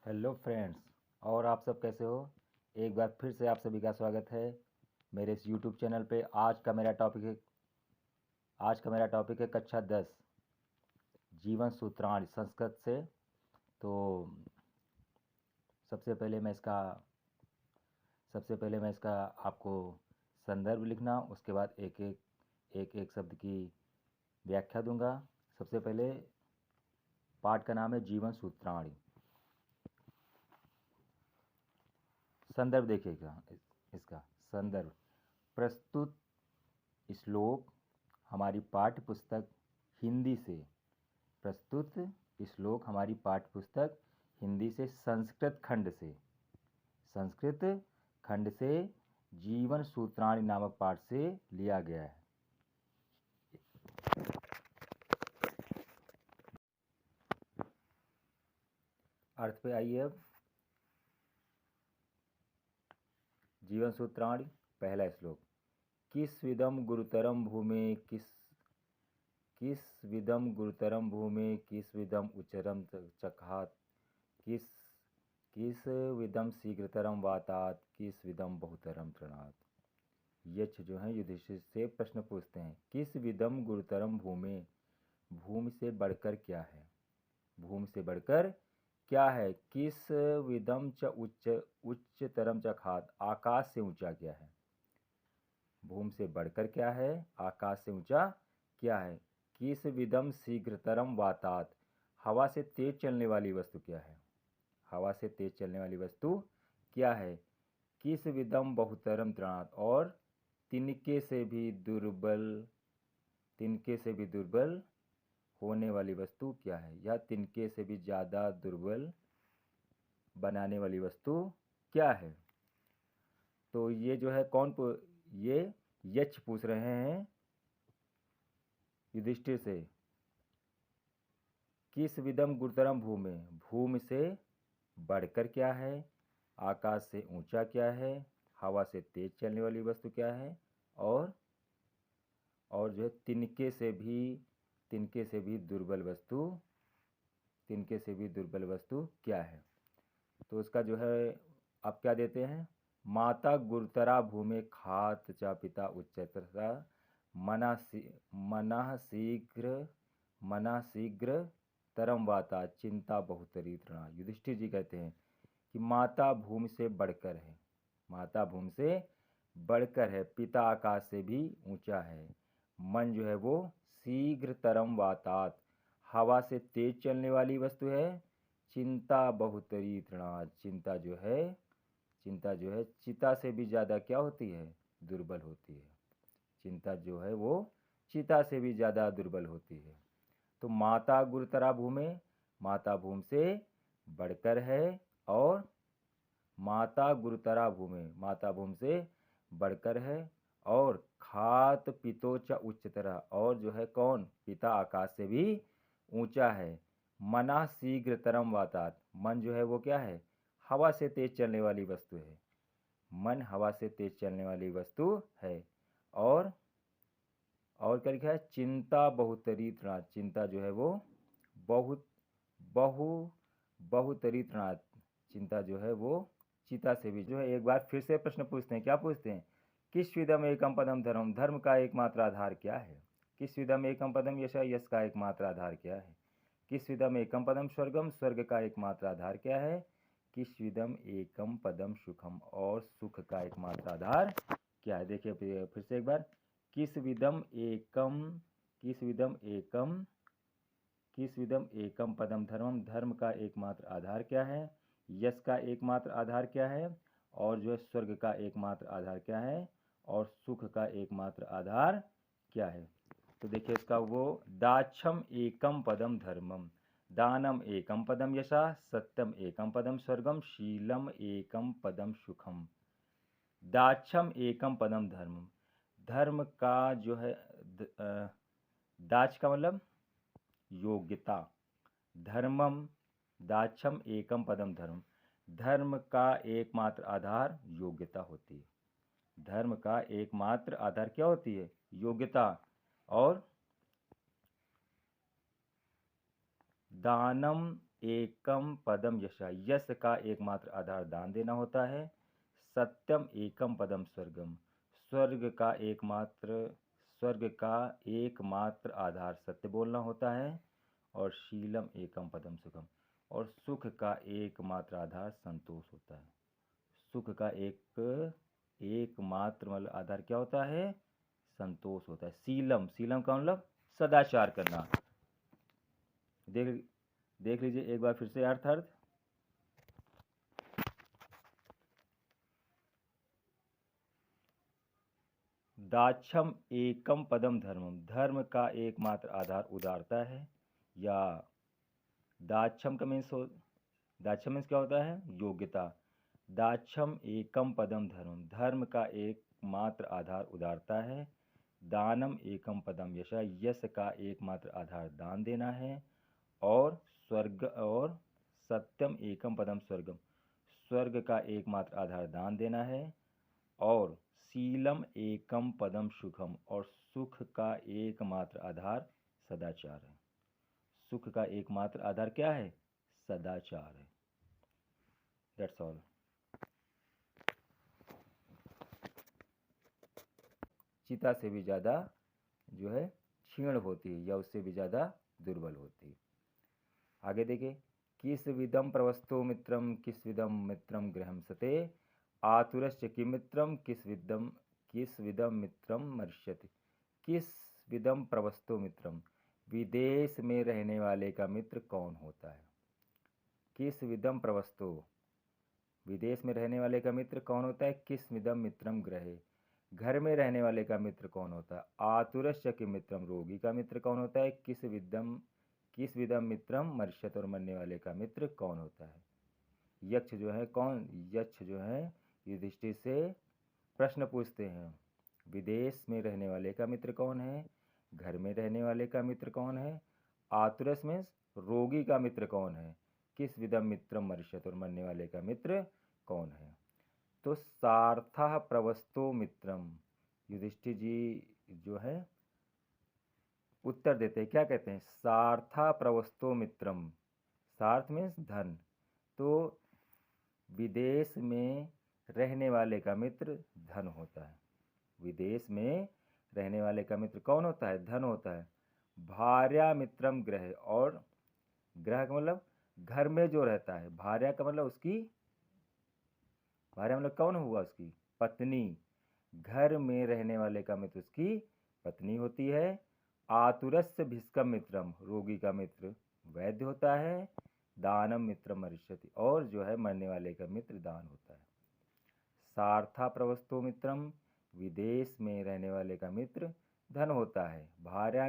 Hello friends. और आप सब कैसे हो? एक बार फिर से आप सभी का स्वागत है मेरे इस यूट्यूब चैनल पे। आज का मेरा टॉपिक है कक्षा 10 जीवन सूत्राणि संस्कृत से। तो सबसे पहले मैं इसका आपको संदर्भ लिखना, उसके बाद एक शब्द की व्याख्या दूंगा। सबसे पहले पाठ का नाम है जीवन सूत्राणि। संदर्भ देखिएगा। इसका संदर्भ प्रस्तुत श्लोक हमारी पाठ्य पुस्तक हिंदी से प्रस्तुत श्लोक हमारी पाठ्य पुस्तक हिंदी से संस्कृत खंड से जीवन सूत्राणि नामक पाठ से लिया गया है। अर्थ पे आइए अब। जीवन सूत्राणि पहला श्लोक। किस विदम गुरुतरम भूमे किस विदम उच्चरम चखात किस किस विदम शीघ्रतरम वातात किस विदम बहुतरम तृणात। यक्ष जो है युधिष्ठिर से प्रश्न पूछते हैं, किस विदम गुरुतरम भूमि, भूमि से बढ़कर क्या है, भूमि से बढ़कर क्या है। किस विदम च उच्चतरम च खात, आकाश से ऊंचा क्या है। भूमि से बढ़कर क्या है, आकाश से ऊंचा क्या है। किस विदम शीघ्रतरम वातात, हवा से तेज चलने वाली वस्तु क्या है, हवा से तेज चलने वाली वस्तु क्या है। किस विदम बहुतरम तृणात, और तिनके से भी दुर्बल होने वाली वस्तु क्या है, या तिनके से भी ज़्यादा दुर्बल बनाने वाली वस्तु क्या है। तो ये जो है ये यक्ष पूछ रहे हैं युधिष्ठिर से, किस विदम गुरुतरम भूमि, भूमि से बढ़कर क्या है, आकाश से ऊंचा क्या है, हवा से तेज चलने वाली वस्तु क्या है, और जो है तिनके से भी दुर्बल वस्तु क्या है। तो उसका जो है आप क्या देते हैं, माता गुरुतरा भूमि खात च पिता उच्चतरा मना शीघ्र तरम वाता चिंता बहुतरी तृणा। युधिष्ठिर जी कहते हैं कि माता भूमि से बढ़कर है, माता भूमि से बढ़कर है, पिता आकाश से भी ऊंचा है, मन जो है वो शीघ्र तरम वातात, हवा से तेज चलने वाली वस्तु है, चिंता बहुतरी तृणा, चिंता जो है चिता से भी ज़्यादा क्या होती है, दुर्बल होती है। चिंता जो है वो चिता से भी ज़्यादा दुर्बल होती है। तो माता गुरुतरा भूमि, माता भूमि से बढ़कर है, और माता गुरुतरा भूमि, माता भूमि से बढ़कर है, और खात पितोच उच्चतरा, और जो है कौन, पिता आकाश से भी ऊंचा है। मना शीघ्रतरम वातात, मन जो है वो क्या है, हवा से तेज चलने वाली वस्तु है, मन हवा से तेज चलने वाली वस्तु है। और क्या लिखा है, चिंता बहुतरी तृणात, चिंता जो है वो बहुतरी तृणात, चिंता जो है वो चिता से भी जो है। एक बार फिर से प्रश्न पूछते हैं, क्या पूछते हैं, किस विदम एकम पदम धर्म, धर्म का एकमात्र आधार क्या है। किस विदम एकम पदम यश, यश का एकमात्र आधार क्या है। किस विदम एकम पदम स्वर्गम, स्वर्ग का एकमात्र आधार क्या है। किस विदम एकम पदम सुखम, और सुख का एकमात्र आधार क्या है। देखिए फिर से एक बार, किस विदम एकम पदम धर्मम, धर्म का एकमात्र आधार क्या है, यश का एकमात्र आधार क्या है, और जो है स्वर्ग का एकमात्र आधार क्या है, और सुख का एकमात्र आधार क्या है। तो देखिए इसका वो, दाक्षम एकम पदम धर्मम, दानम एकम पदम यशा, सत्यम एकम पदम स्वर्गम, शीलम एकम पदम सुखम। दाक्षम एकम पदम धर्मम, धर्म का जो है दाच का मतलब योग्यता, धर्मम दाक्षम एकम पदम धर्म, धर्म का एकमात्र आधार योग्यता होती है। धर्म का एकमात्र आधार क्या होती है, योग्यता। और दानम एकम पदम यशा, यश का एकमात्र आधार दान देना होता है। सत्यम एकम पदम स्वर्गम, स्वर्ग का एकमात्र आधार सत्य बोलना होता है। और शीलम एकम पदम सुखम, और सुख का एकमात्र आधार संतोष होता है। सुख का एकमात्र मतलब आधार क्या होता है? संतोष होता है। शीलम, शीलम का मतलब सदाचार करना। देख लीजिए एक बार फिर से अर्थ। दाक्षम एकम पदम धर्मम, धर्म का एकमात्र आधार उदारता है। या दाक्षम का दाक्षम मीन्स क्या होता है? योग्यता। दाक्षम एकम पदम धर्मम, धर्म का एकमात्र आधार उदारता है। दानम एकम पदम यश, यश का एकमात्र आधार दान देना है। और सत्यम एकम पदम स्वर्गम, स्वर्ग का एकमात्र आधार दान देना है। और शीलम एकम पदम सुखम, और सुख का एकमात्र आधार सदाचार है। सुख का एकमात्र आधार क्या है? सदाचार है। That's all. चिता से भी ज़्यादा जो है क्षीण होती है, या उससे भी ज़्यादा दुर्बल होती है। आगे देखिए, किस विदम प्रवस्तो मित्रम, किस विदम मित्रम गृहम सते, आतुरस्य किम मित्रम, किस विदम मित्रम मर्ष्यति। किस विदम प्रवस्तो मित्रम, विदेश में रहने वाले का मित्र कौन होता है? किस विदम प्रवस्तो, विदेश में रहने वाले का मित्र कौन होता है? किस विदम मित्रम गृहे, घर में रहने वाले का मित्र कौन होता है? आतुरस्य किम मित्रम, रोगी का मित्र कौन होता है? किस विदम मित्रम मर्ष्यत, और मरने वाले का मित्र कौन होता है? यक्ष जो है युधिष्ठिर से प्रश्न पूछते हैं, विदेश में रहने वाले का मित्र कौन है? घर में रहने वाले का मित्र कौन है? आतुरस में रोगी का मित्र कौन है? किस विदम मित्रम मर्ष्यत, और मरने वाले का मित्र कौन है? तो सार्थः प्रवस्तो मित्रम, युधिष्ठिर जी जो है उत्तर देते हैं, क्या कहते हैं? सार्था प्रवस्तो मित्रम, सार्थ मीन्स धन। तो विदेश में रहने वाले का मित्र धन होता है। विदेश में रहने वाले का मित्र कौन होता है? धन होता है। भार्या मित्रम ग्रह, और ग्रह का मतलब घर में जो रहता है। भार्या का मतलब भार्या मतलब कौन हुआ? उसकी पत्नी। घर में रहने वाले का मित्र उसकी पत्नी होती है। आतुरस्य भिष्कम मित्रम, रोगी का मित्र वैद्य होता है। दानम मित्रम मरिष्यति, और जो है मरने वाले का मित्र दान होता है। सार्था प्रवस्तो मित्रम, विदेश में रहने वाले का मित्र धन होता है। भार्या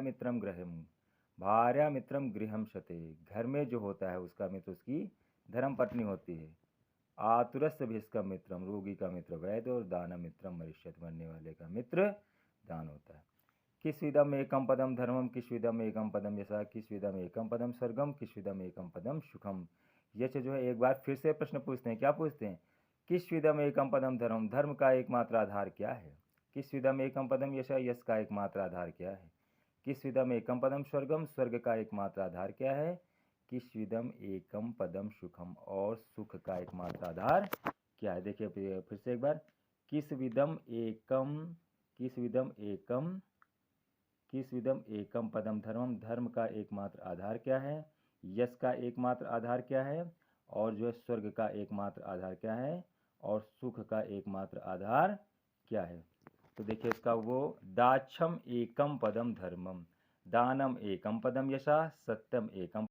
मित्रम गृहम शते, घर में जो होता है उसका मित्र उसकी धर्म पत्नी होती है। आतुरस्य भिष्कम मित्रम, रोगी का मित्र वैद्य, और दानम मित्रम मरिष्यति, मरने वाले का मित्र दान होता है। किस विदम एकम पदम धर्मम, किस विदम एकम पदम यशा, किस विदम एकम पदम स्वर्गम, किस विदम एकम पदम सुखम। यश जो है एक बार फिर से प्रश्न पूछते हैं, क्या पूछते हैं? किस विदम एकम पदम धर्मम, धर्म का एकमात्र आधार क्या है? किस विदम एकम पदम यशा, यश का एकमात्र आधार क्या है? किस विदम एकम पदम स्वर्गम, स्वर्ग का एकमात्र आधार क्या है? किस विदम एकम पदम सुखम, और सुख का एकमात्र आधार क्या है? देखिए फिर से एक बार, किस विदम एकम पदम धर्मम, धर्म का एकमात्र आधार क्या है? यश का एकमात्र आधार क्या है? और जो है स्वर्ग का एकमात्र आधार क्या है? और सुख का एकमात्र आधार क्या है? तो देखिए इसका वो, दाक्षम एकम पदम धर्मम, दानम एकम पदम यशा, सत्यम एकम